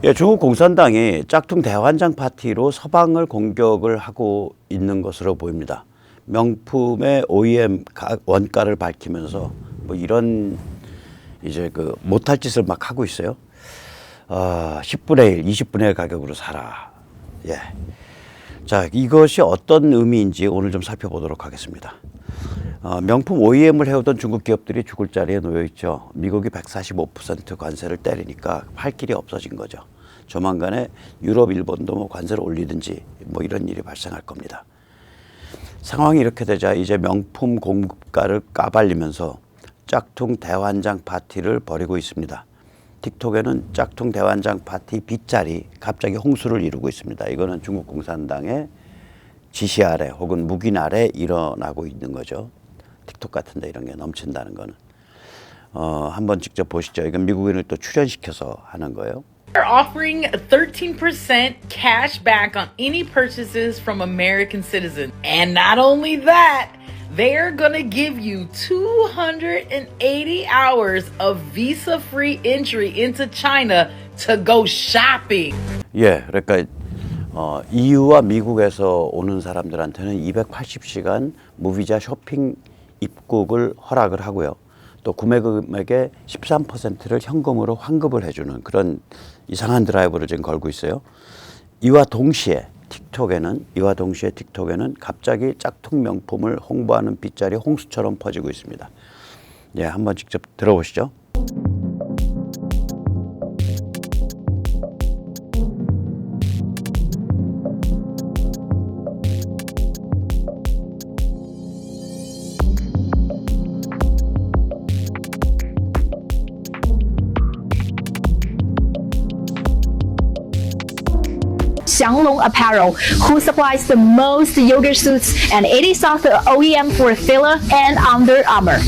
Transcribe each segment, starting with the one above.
예, 중국 공산당이 짝퉁 대환장 파티로 서방을 공격을 하고 있는 것으로 보입니다. 명품의 OEM 원가를 밝히면서 뭐 이런 이제 그 못할 짓을 막 하고 있어요. 10분의 1, 20분의 1 가격으로 사라. 예. 자, 이것이 어떤 의미인지 오늘 좀 살펴보도록 하겠습니다. 명품 OEM을 해오던 중국 기업들이 죽을 자리에 놓여 있죠. 미국이 145% 관세를 때리니까 할 길이 없어진 거죠. 조만간에 유럽, 일본도 뭐 관세를 올리든지 뭐 이런 일이 발생할 겁니다. 상황이 이렇게 되자 이제 명품 공급가를 까발리면서 짝퉁 대환장 파티를 벌이고 있습니다. 틱톡에는 짝퉁 대환장 파티 빗자리 갑자기 홍수를 이루고 있습니다. 이거는 중국 공산당의 지시 아래 혹은 묵인 아래 일어나고 있는 거죠. 틱톡 같은 데 이런 게 넘친다는 거는. 한번 직접 보시죠. 이건 미국인을 또 출연시켜서 하는 거예요. They're offering a 13% cash back on any purchases from American citizens. And not only that, they're gonna give you 280 hours of visa-free entry into China to go shopping. 예, 그러니까 EU와 미국에서 오는 사람들한테는 280시간 무비자 쇼핑 입국을 허락을 하고요. 또 구매 금액의 13%를 현금으로 환급을 해주는 그런 이상한 드라이브를 지금 걸고 있어요. 이와 동시에 틱톡에는 갑자기 짝퉁 명품을 홍보하는 빗자리 홍수처럼 퍼지고 있습니다. 예, 한번 직접 들어보시죠. Xianglong Apparel, who supplies the most yoga suits and 80 South OEM for Fila and Under Armour.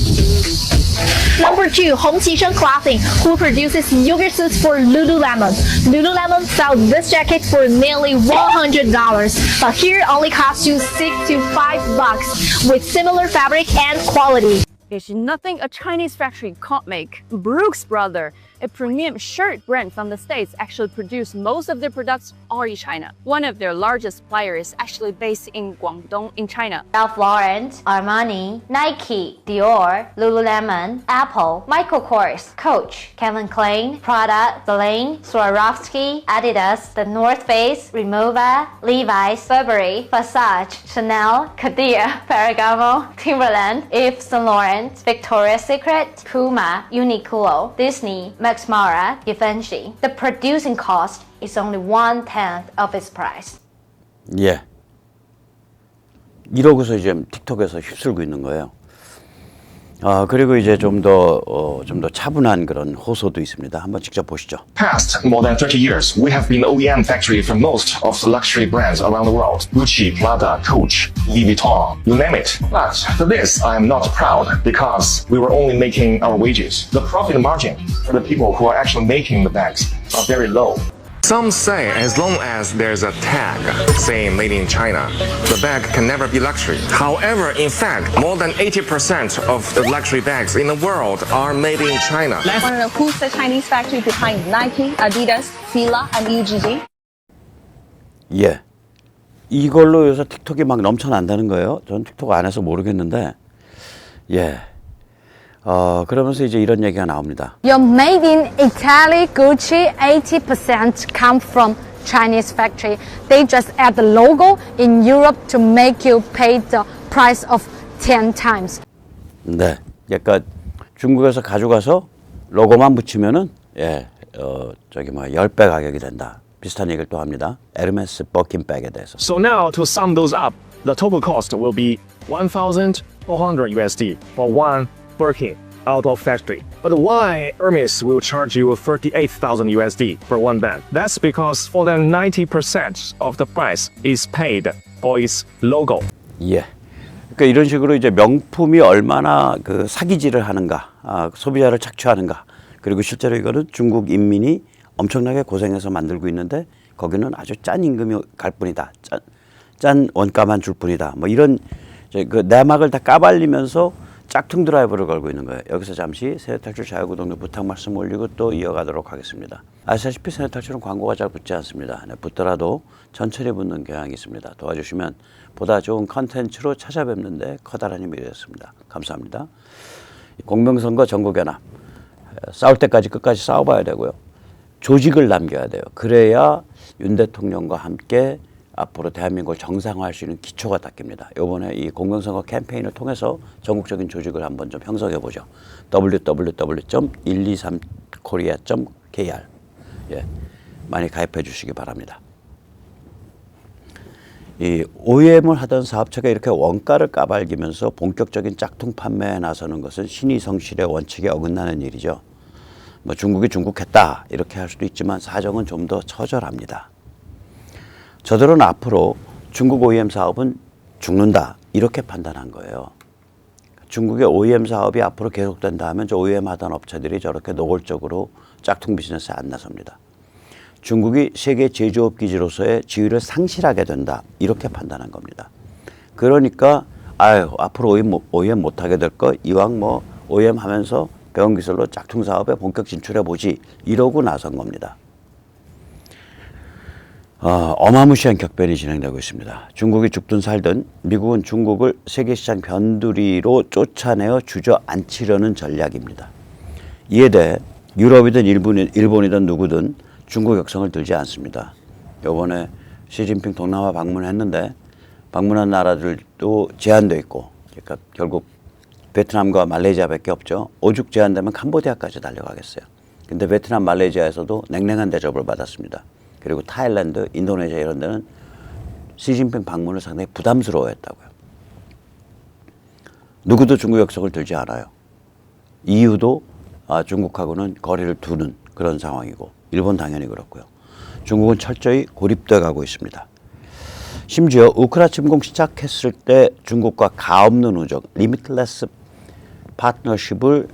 Number 2, Hongqisheng Clothing, who produces yoga suits for Lululemon. Lululemon sells this jacket for nearly $100, but here only costs you $6 to $5 with similar fabric and quality. There's nothing a Chinese factory can't make. Brooks Brothers, a premium shirt brand from the States, actually produce most of their products all in China. One of their largest suppliers is actually based in Guangdong in China. Ralph Lauren, Armani, Nike, Dior, Lululemon, Apple, Michael Kors, Coach, Calvin Klein, Prada, Celine, Swarovski, Adidas, The North Face, Rimowa, Levi's, Burberry, Versace, Chanel, Cartier, Ferragamo, Timberland, Yves Saint Laurent, Victoria's Secret, Puma, Uniqlo, Disney, Max Mara, Givenchy. The producing cost is only 1/10 of its price. 예. 이러고서 이제 틱톡에서 휩쓸고 있는 거예요. 그리고 이제 좀 더 차분한 그런 호소도 있습니다. 한번 직접 보시죠. Past more than 30 years, we have been the OEM factory for most of the luxury brands around the world. Gucci, Prada, Coach, Louis Vuitton, you name it. But for this, I am not proud because we were only making our wages. The profit margin for the people who are actually making the bags are very low. Some say as long as there's a tag saying made in China, the bag can never be luxury. However, in fact, more than 80% of the luxury bags in the world are made in China. Want to know who's the Chinese factory behind Nike, Adidas, Fila, and UGG? 예. 이걸로 요새 틱톡이 막 넘쳐난다는 거예요. 전 틱톡 안 해서 모르겠는데, 예. 그러면서 이제 이런 얘기가 나옵니다. Your made in Italy Gucci 80% come from Chinese factory. They just add the logo in Europe to make you pay the price of 10 times. 네. 그러니까 중국에서 가져가서 로고만 붙이면은 10배 가격이 된다. 비슷한 얘기를 또 합니다. 에르메스 버킨백에 대해서. So now to sum those up, the total cost will be $1,400 for one Birkin out of factory. But why Hermes will charge you $38,000 for one bag? That's because more than 90% of the price is paid for its logo. 예. 그러니까 이런 식으로 이제 명품이 얼마나 그 사기질을 하는가, 소비자를 착취하는가. 그리고 실제로 이거는 중국 인민이 엄청나게 고생해서 만들고 있는데 거기는 아주 짠 임금이 갈 뿐이다. 짠 원가만 줄 뿐이다. 뭐 이런 그 내막을 다 까발리면서 짝퉁 드라이버를 걸고 있는 거예요. 여기서 잠시 세대탈출 자유구독료 부탁 말씀 올리고 또 이어가도록 하겠습니다. 아시다시피 세대탈출은 광고가 잘 붙지 않습니다. 네, 붙더라도 천천히 붙는 경향이 있습니다. 도와주시면 보다 좋은 컨텐츠로 찾아뵙는데 커다란 힘이 되었습니다. 감사합니다. 공명선거 전국연합 싸울 때까지 끝까지 싸워봐야 되고요. 조직을 남겨야 돼요. 그래야 윤 대통령과 함께 앞으로 대한민국을 정상화할 수 있는 기초가 닦입니다. 이번에 이 공명선거 캠페인을 통해서 전국적인 조직을 한번 좀 형성해 보죠. www.123korea.kr 예, 많이 가입해 주시기 바랍니다. 이 OEM을 하던 사업체가 이렇게 원가를 까발기면서 본격적인 짝퉁 판매에 나서는 것은 신의성실의 원칙에 어긋나는 일이죠. 뭐 중국이 중국했다 이렇게 할 수도 있지만 사정은 좀 더 처절합니다. 저들은 앞으로 중국 OEM 사업은 죽는다 이렇게 판단한 거예요. 중국의 OEM 사업이 앞으로 계속된다 하면 저 OEM 하던 업체들이 저렇게 노골적으로 짝퉁 비즈니스에 안 나섭니다. 중국이 세계 제조업 기지로서의 지위를 상실하게 된다 이렇게 판단한 겁니다. 그러니까 앞으로 OEM 못하게 될 거 이왕 뭐 OEM 하면서 배운 기술로 짝퉁 사업에 본격 진출해 보지 이러고 나선 겁니다. 어마무시한 격변이 진행되고 있습니다. 중국이 죽든 살든 미국은 중국을 세계시장 변두리로 쫓아내어 주저앉히려는 전략입니다. 이에 대해 유럽이든 일본이든 누구든 중국 역성을 들지 않습니다. 이번에 시진핑 동남아 방문했는데 방문한 나라들도 제한돼 있고 그러니까 결국 베트남과 말레이시아밖에 없죠. 오죽 제한되면 캄보디아까지 달려가겠어요. 근데 베트남, 말레이시아에서도 냉랭한 대접을 받았습니다. 그리고 타일랜드, 인도네시아 이런 데는 시진핑 방문을 상당히 부담스러워했다고요. 누구도 중국 역성을 들지 않아요. EU도 중국하고는 거리를 두는 그런 상황이고 일본 당연히 그렇고요. 중국은 철저히 고립돼 가고 있습니다. 심지어 우크라 침공 시작했을 때 중국과 가없는 우정, 리미틀레스 파트너십을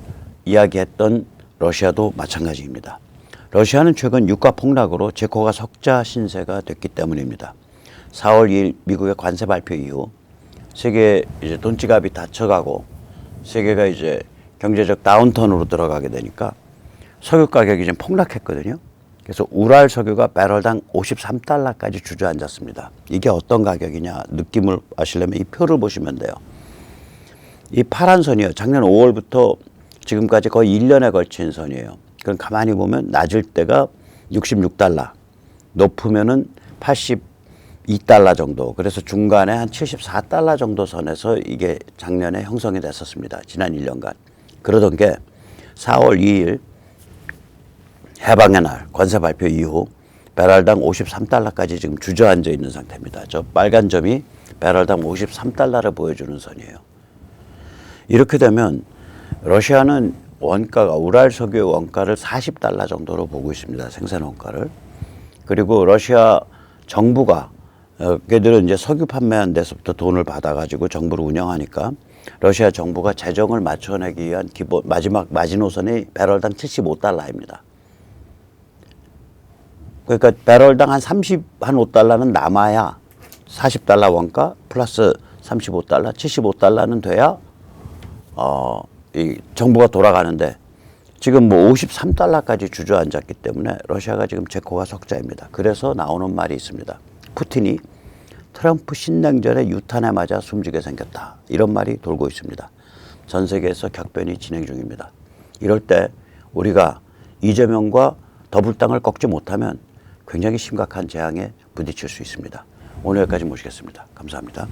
이야기했던 러시아도 마찬가지입니다. 러시아는 최근 유가 폭락으로 제코가 석자 신세가 됐기 때문입니다. 4월 2일 미국의 관세 발표 이후 세계 이제 돈지갑이 닫혀가고 세계가 이제 경제적 다운턴으로 들어가게 되니까 석유 가격이 좀 폭락했거든요. 그래서 우랄 석유가 배럴당 53달러까지 주저앉았습니다. 이게 어떤 가격이냐 느낌을 아시려면 이 표를 보시면 돼요. 이 파란 선이요. 작년 5월부터 지금까지 거의 1년에 걸친 선이에요. 그럼 가만히 보면 낮을 때가 66달러, 높으면은 82달러 정도. 그래서 중간에 한 74달러 정도 선에서 이게 작년에 형성이 됐었습니다. 지난 1년간. 그러던 게 4월 2일 해방의 날 관세 발표 이후 배럴당 53달러까지 지금 주저앉아 있는 상태입니다. 저 빨간 점이 배럴당 53달러를 보여주는 선이에요. 이렇게 되면 러시아는 원가가 우랄 석유의 원가를 40달러 정도로 보고 있습니다. 생산 원가를. 그리고 러시아 정부가 걔들은 이제 석유 판매한 데서부터 돈을 받아가지고 정부를 운영하니까 러시아 정부가 재정을 맞춰내기 위한 마지막 마지노선이 배럴당 75달러입니다. 그러니까 배럴당 한 5달러는 남아야 40달러 원가 플러스 35달러, 75달러는 돼야 이 정부가 돌아가는데 지금 뭐 53달러까지 주저앉았기 때문에 러시아가 지금 제코가 석자입니다. 그래서 나오는 말이 있습니다. 푸틴이 트럼프 신냉전에 유탄에 맞아 숨지게 생겼다. 이런 말이 돌고 있습니다. 전 세계에서 격변이 진행 중입니다. 이럴 때 우리가 이재명과 더불당을 꺾지 못하면 굉장히 심각한 재앙에 부딪힐 수 있습니다. 오늘 여기까지 모시겠습니다. 감사합니다.